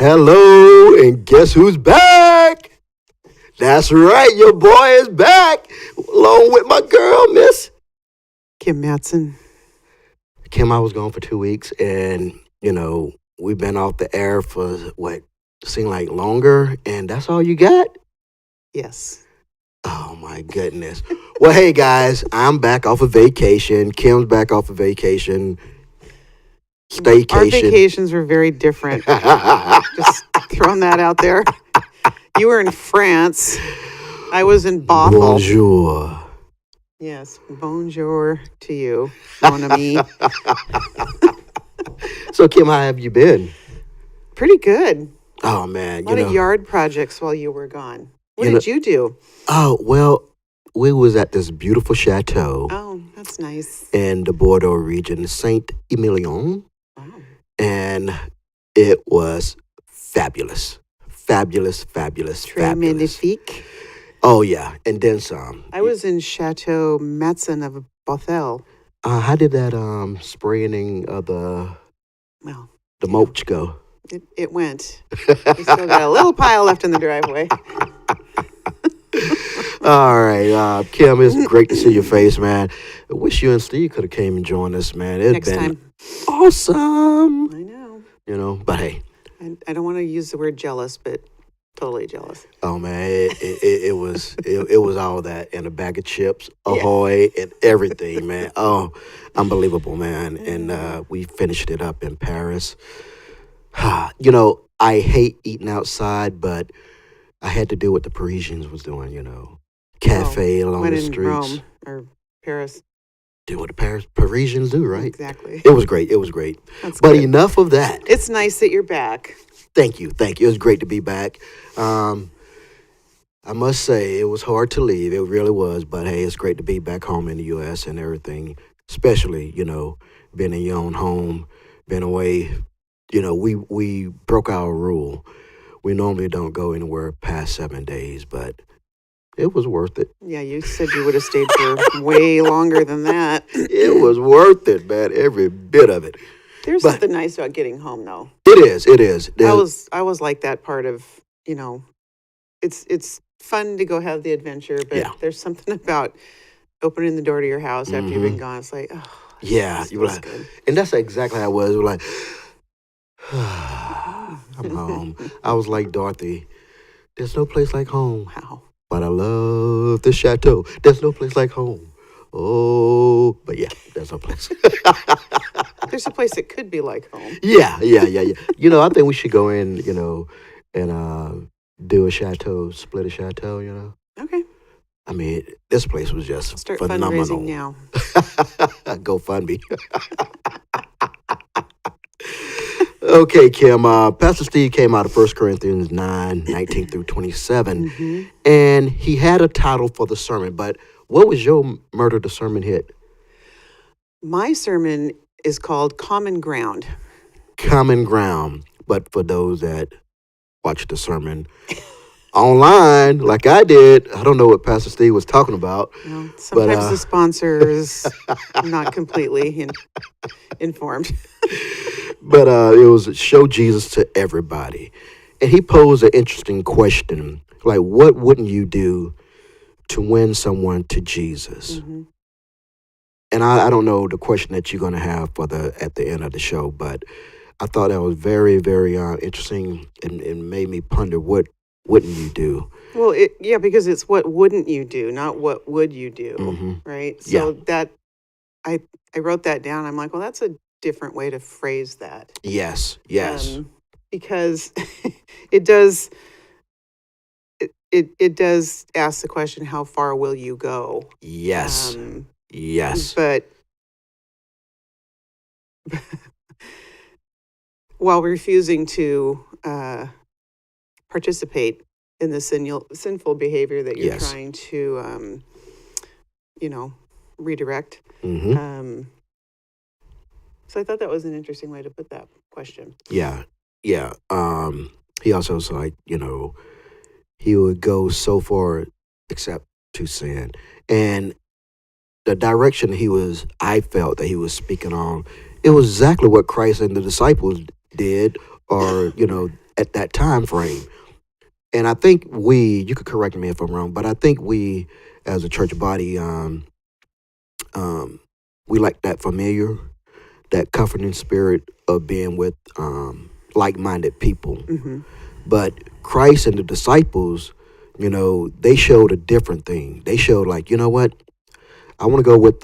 Hello, and guess who's back? That's right, your boy is back, along with my girl, Miss Kim Matson. Kim. I was gone for 2 weeks, and we've been off the air for what seemed like longer, and that's all you got. Yes. Oh my goodness. Well, hey guys, I'm back off of vacation. Kim's back off of vacation. Staycation. Our vacations were very different. Just throwing that out there. You were in France. I was in Bothell. Bonjour. Yes, bonjour to you, mon ami. So, Kim, how have you been? Pretty good. Oh, man. A lot of yard projects while you were gone. What did you do? Oh, well, we was at this beautiful chateau. Oh, that's nice. In the Bordeaux region, Saint-Emilion. Wow. And it was fabulous. Fabulous. Très magnifique. Oh, yeah. And then some. I was in Chateau Matson of Bothell. How did that spraying of the mulch go? It went. We still got a little pile left in the driveway. All right, Kim, it's great to see your face, man. I wish you and Steve could have came and joined us, man. Next time. Awesome. I know. But hey. I don't want to use the word jealous, but totally jealous. Oh, man, it was all that and a bag of chips, Ahoy, and everything, man. Oh, unbelievable, man. And we finished it up in Paris. I hate eating outside, but I had to do what the Parisians was doing, cafe along the streets. Rome or Paris. Do what the Parisians do, right? Exactly. It was great. That's but good. Enough of that. It's nice that you're back. Thank you. It was great to be back. I must say, it was hard to leave. It really was. But, hey, it's great to be back home in the U.S. and everything, especially, being in your own home, being away. We broke our rule. We normally don't go anywhere past 7 days, but it was worth it. Yeah, you said you would have stayed for way longer than that. It was worth it, man, every bit of it. There's something nice about getting home, though. It is. I was like that part of, it's fun to go have the adventure, but there's something about opening the door to your house after you've been gone. It's like, you were like, good. And that's exactly how I was. We're like, I'm home. I was like Dorothy. There's no place like home. Wow. But I love the chateau. There's no place like home. Oh, but yeah, there's no place. There's a place that could be like home. Yeah. I think we should go in, and do a chateau, split a chateau, Okay. I mean, this place was just Start phenomenal. Fundraising now. GoFundMe. Okay, Kim. Pastor Steve came out of 1 Corinthians 9:19 through 27, and he had a title for the sermon. But what was your Murder the Sermon hit? My sermon is called Common Ground. Common Ground. But for those that watch the sermon online, like I did, I don't know what Pastor Steve was talking about. Well, sometimes the sponsor is not completely informed. But it was show Jesus to everybody. And he posed an interesting question, like, what wouldn't you do to win someone to Jesus? Mm-hmm. And I don't know the question that you're going to have at the end of the show, but I thought that was very, very interesting and made me ponder, what wouldn't you do? Well, because it's what wouldn't you do, not what would you do, right? So that I wrote that down. I'm like, well, that's a different way to phrase that. Yes. Because it does ask the question, how far will you go? Yes. But while refusing to participate in the sinful behavior that you're trying to, redirect. Mm-hmm. So I thought that was an interesting way to put that question. Yeah. He also was like, he would go so far except to sin. And the direction I felt that he was speaking on, it was exactly what Christ and the disciples did, or, at that time frame. And I think you could correct me if I'm wrong, but I think we, as a church body, we like that familiar, that comforting spirit of being with like-minded people. Mm-hmm. But Christ and the disciples, they showed a different thing. They showed like, you know what? I want to go with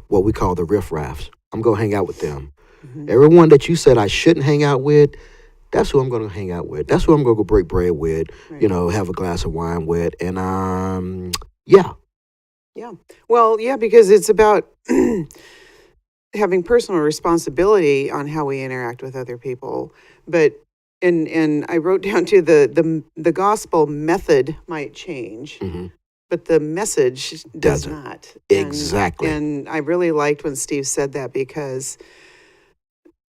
what we call the riffraffs. I'm going to hang out with them. Mm-hmm. Everyone that you said I shouldn't hang out with, that's who I'm going to hang out with. That's who I'm going to go break bread with, Right. Have a glass of wine with. And yeah. Yeah. Well, yeah, because it's about having personal responsibility on how we interact with other people. But and I wrote down too the gospel method might change, Mm-hmm. but the message does Doesn't. not. Exactly. And I really liked when Steve said that because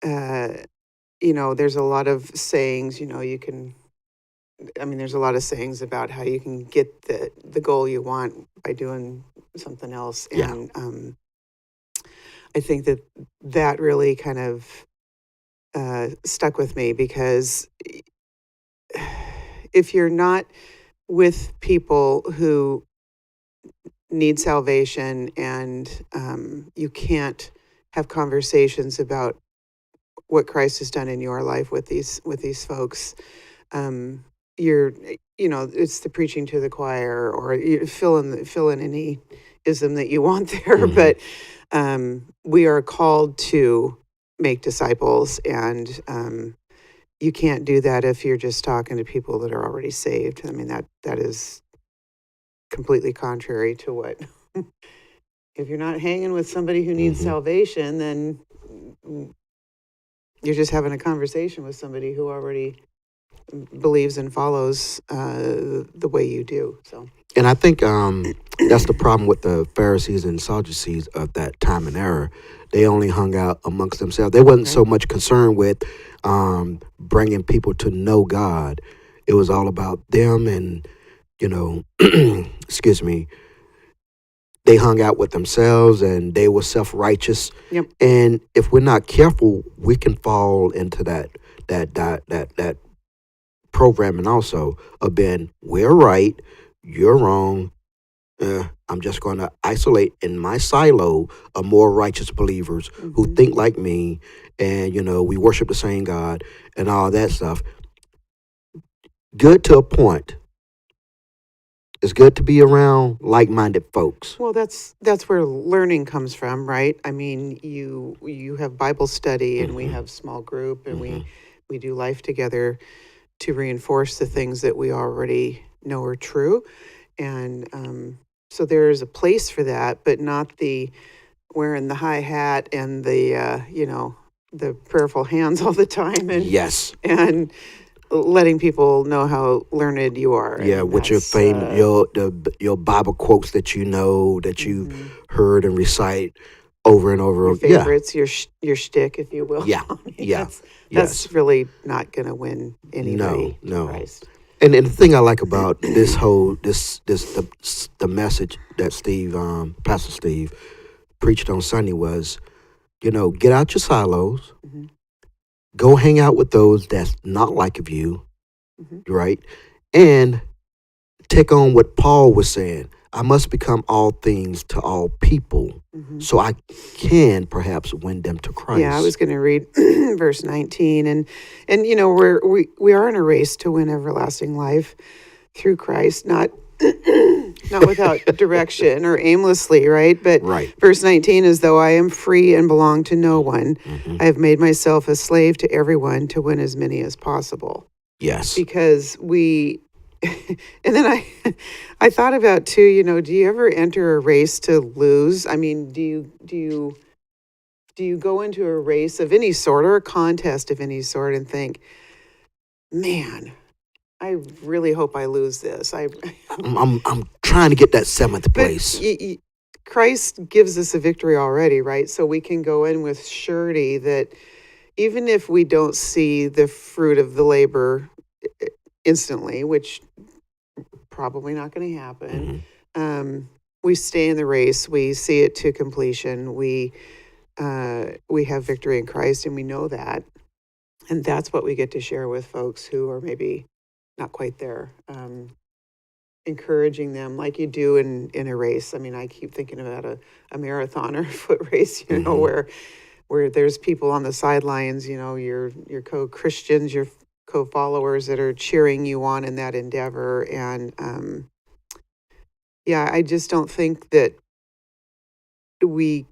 there's a lot of sayings, there's a lot of sayings about how you can get the goal you want by doing something else. Yeah. And I think that really kind of stuck with me because if you're not with people who need salvation and you can't have conversations about what Christ has done in your life with these folks, it's the preaching to the choir, or you fill in any ism that you want there. Mm-hmm. But we are called to make disciples, and you can't do that if you're just talking to people that are already saved. I mean, that is completely contrary to what. If you're not hanging with somebody who needs Mm-hmm. salvation, then you're just having a conversation with somebody who already believes and follows the way you do. So, and I think that's the problem with the Pharisees and Sadducees of that time and era. They only hung out amongst themselves. They wasn't so much concerned with bringing people to know God. It was all about them, and excuse me. They hung out with themselves, and they were self-righteous. Yep. And if we're not careful, we can fall into that programming also of being, we're right, you're wrong. I'm just going to isolate in my silo of more righteous believers mm-hmm. who think like me, and we worship the same God and all that stuff. Good to a point. It's good to be around like-minded folks. Well, that's where learning comes from, right? I mean, you have Bible study, and Mm-hmm. we have small group, and Mm-hmm. we do life together to reinforce the things that we already know are true. And so there is a place for that, but not the wearing the high hat and the prayerful hands all the time, and Yes. and letting people know how learned you are. Yeah, And with your that's, fame, your Bible quotes that that you've mhm. heard and recite over and over. Your favorites, your shtick, if you will. Yeah, I mean, yeah, that's yes. really not going to win anybody to No. Christ. And the thing I like about this whole the message that Pastor Steve preached on Sunday was, get out your silos, Mm-hmm. go hang out with those that's not like of you, Mm-hmm. right? And take on what Paul was saying. I must become all things to all people, Mm-hmm. so I can perhaps win them to Christ. Yeah, I was going to read verse 19, and we are in a race to win everlasting life through Christ, not without direction or aimlessly, right? But Right. verse 19 is, though I am free and belong to no one, Mm-hmm. I have made myself a slave to everyone to win as many as possible. Yes. Because and then I thought about too, do you ever enter a race to lose? I mean, do you go into a race of any sort or a contest of any sort and think, man, I really hope I lose this. I'm trying to get that 7th place. Christ gives us a victory already, right? So we can go in with surety that even if we don't see the fruit of the labor instantly, which probably not going to happen, Mm-hmm. We stay in the race. We see it to completion. We have victory in Christ, and we know that. And that's what we get to share with folks who are maybe not quite there. Encouraging them like you do in a race. I mean, I keep thinking about a marathon or a foot race, where there's people on the sidelines, your co-Christians, your co-followers that are cheering you on in that endeavor. And I just don't think that we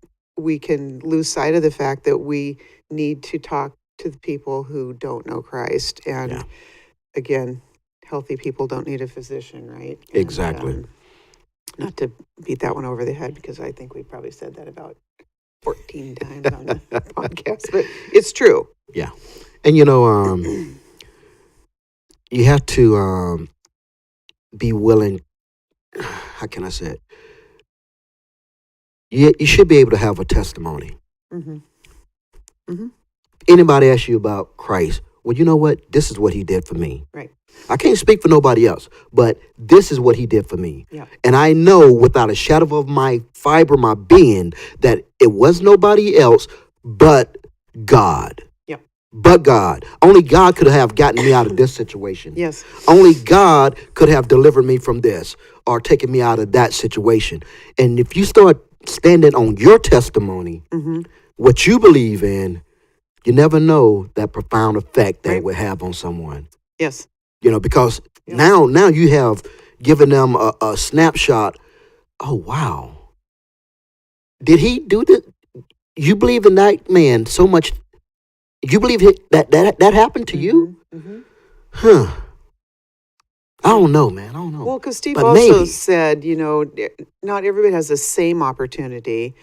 can lose sight of the fact that we need to talk to the people who don't know Christ. And again, healthy people don't need a physician, right? And, Exactly. not to beat that one over the head, because I think we probably said that about 14 times on the podcast, but it's true. Yeah. And, you have to be willing, how can I say it? You should be able to have a testimony. Mm-hmm. Mm-hmm. Anybody asks you about Christ, well, you know what? This is what he did for me. Right. I can't speak for nobody else, but this is what he did for me. Yeah. And I know without a shadow of my fiber, my being, that it was nobody else but God. Yep. But God. Only God could have gotten me out of this situation. Yes. Only God could have delivered me from this or taken me out of that situation. And if you start standing on your testimony, Mm-hmm. what you believe in, you never know that profound effect that Right. it would have on someone. Yes. Because Yeah. now you have given them a snapshot. Oh, wow. Did he do this? You believe in that man so much. You believe that happened to you? Mm-hmm. Huh. I don't know, man. I don't know. Well, because Steve But also maybe. said, not everybody has the same opportunity,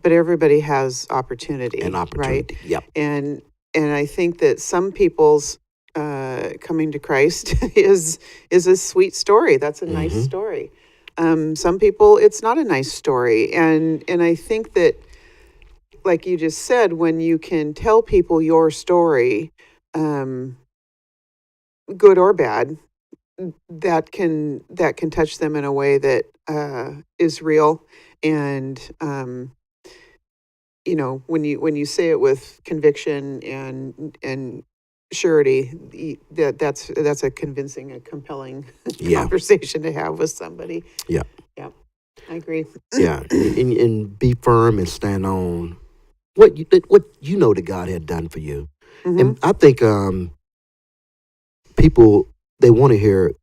but everybody has opportunity. An opportunity. Right? Yep. And I think that some people's coming to Christ is a sweet story. That's a nice Mhm. story. Some people, it's not a nice story. And I think that, like you just said, when you can tell people your story, good or bad, that can touch them in a way that is real. And when you say it with conviction and surety, that's a convincing, a compelling Yeah. conversation to have with somebody. Yeah. Yeah, I agree. Yeah. And be firm and stand on what you know that God had done for you. Mm-hmm. And I think people, they want to hear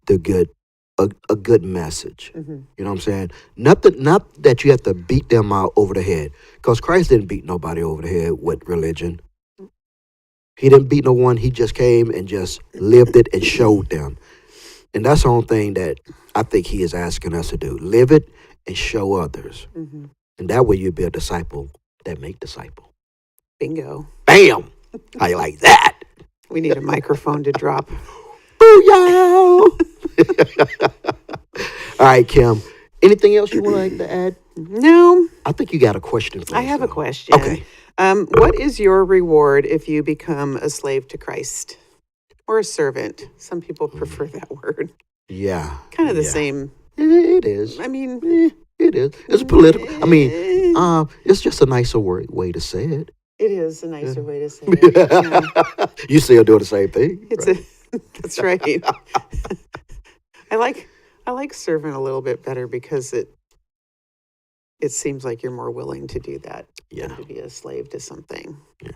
the good, a good message. Mm-hmm. You know what I'm saying? Not that you have to beat them out over the head, because Christ didn't beat nobody over the head with religion. He didn't beat no one. He just came and just lived it and showed them. And that's the only thing that I think he is asking us to do. Live it and show others. Mm-hmm. And that way you'll be a disciple that make disciple. Bingo. Bam! How you like that? We need a microphone to drop. Booyah! All right, Kim. Anything else you want to add? No, I think you got a question for us. I have a though. question. Okay. What is your reward if you become a slave to Christ or a servant? Some people prefer that word. Yeah. Kind of the yeah. same. It is. I mean, It is. It's political. I mean, it's just a nicer way to say it. it is a nicer way to say it. Yeah. You still doing the same thing. It's right? that's right. I like servant a little bit better because it seems like you're more willing to do that than to be a slave to something. Yeah.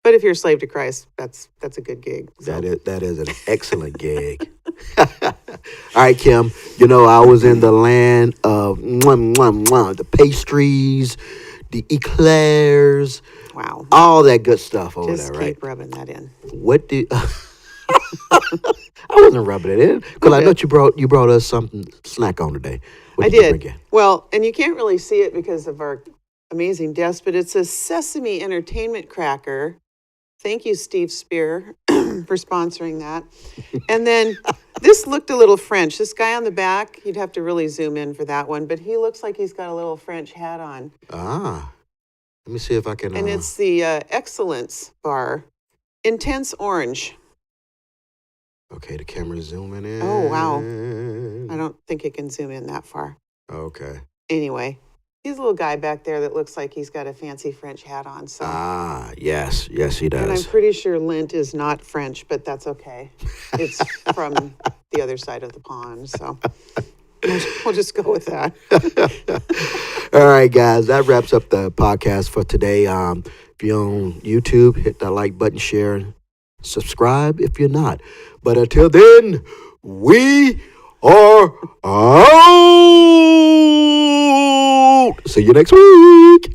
But if you're a slave to Christ, that's a good gig. So. That is an excellent gig. All right, Kim. I was in the land of the pastries, the eclairs, Wow. all that good stuff over Just there, right? keep rubbing that in. What do I wasn't rubbing it in because I know you brought us something snack on today. What I you did. bring in? Well, and you can't really see it because of our amazing desk, but it's a Sesame Entertainment cracker. Thank you, Steve Spear, for sponsoring that. And then this looked a little French. This guy on the back, you'd have to really zoom in for that one, but he looks like he's got a little French hat on. Let me see if I can. And it's the Excellence Bar, Intense Orange. Okay, the camera's zooming in. Oh, wow. I don't think it can zoom in that far. Okay. Anyway, He's a little guy back there that looks like he's got a fancy French hat on. So, Ah, yes, he and I'm does. pretty sure lint is not French, but that's okay. It's from the other side of the pond. So we'll just go with that. All right, guys, that wraps up the podcast for today. If you're on YouTube, hit that like button, share, subscribe if you're not. But until then, we are out. See you next week.